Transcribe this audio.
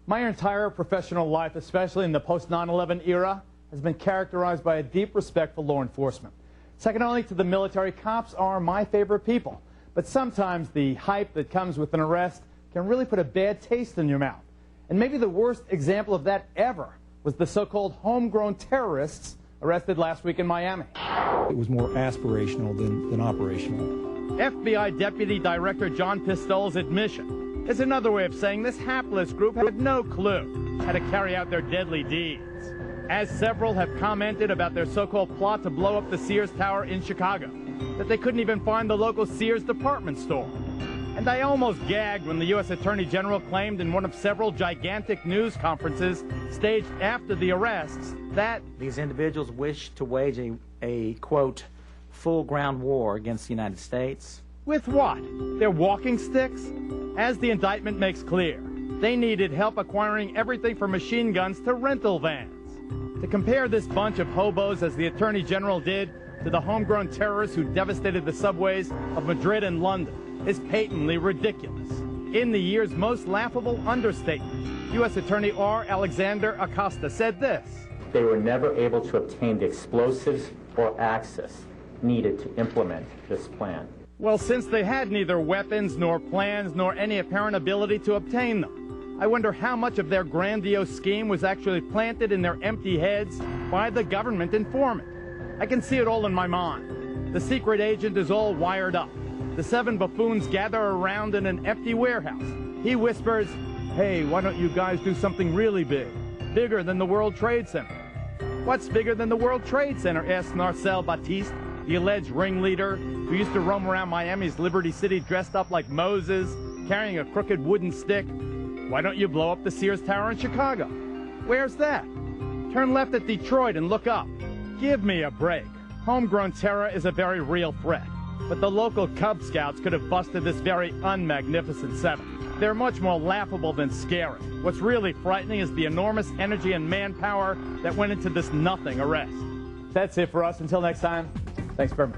My entire professional life, especially in the post 9/11 era, has been characterized by a deep respect for law enforcement. Second only to the military, cops are my favorite people. But sometimes the hype that comes with an arrest can really put a bad taste in your mouth. And maybe the worst example of that ever was the so-called homegrown terrorists arrested last week in Miami. It was more aspirational than operational. FBI Deputy Director John Pistol's admission is another way of saying this hapless group had no clue how to carry out their deadly deeds. As several have commented about their so-called plot to blow up the Sears Tower in Chicago, that they couldn't even find the local Sears department store. And I almost gagged when the U.S. Attorney General claimed in one of several gigantic news conferences staged after the arrests that these individuals wish to wage a quote, full ground war against the United States. With what? Their walking sticks? As the indictment makes clear, they needed help acquiring everything from machine guns to rental vans. To compare this bunch of hobos, as the Attorney General did, to the homegrown terrorists who devastated the subways of Madrid and London is patently ridiculous. In the year's most laughable understatement, U.S. Attorney R. Alexander Acosta said this: "They were never able to obtain the explosives or access needed to implement this plan." Well, since they had neither weapons nor plans nor any apparent ability to obtain them, I wonder how much of their grandiose scheme was actually planted in their empty heads by the government informant. I can see it all in my mind. The secret agent is all wired up. The 7 buffoons gather around in an empty warehouse. He whispers, "Hey, why don't you guys do something really big? Bigger than the World Trade Center." "What's bigger than the World Trade Center?" asked Marcel Baptiste, the alleged ringleader who used to roam around Miami's Liberty City dressed up like Moses, carrying a crooked wooden stick. "Why don't you blow up the Sears Tower in Chicago?" "Where's that?" "Turn left at Detroit and look up." Give me a break. Homegrown terror is a very real threat. But the local Cub Scouts could have busted this very unmagnificent 7. They're much more laughable than scary. What's really frightening is the enormous energy and manpower that went into this nothing arrest. That's it for us. Until next time, thanks very much.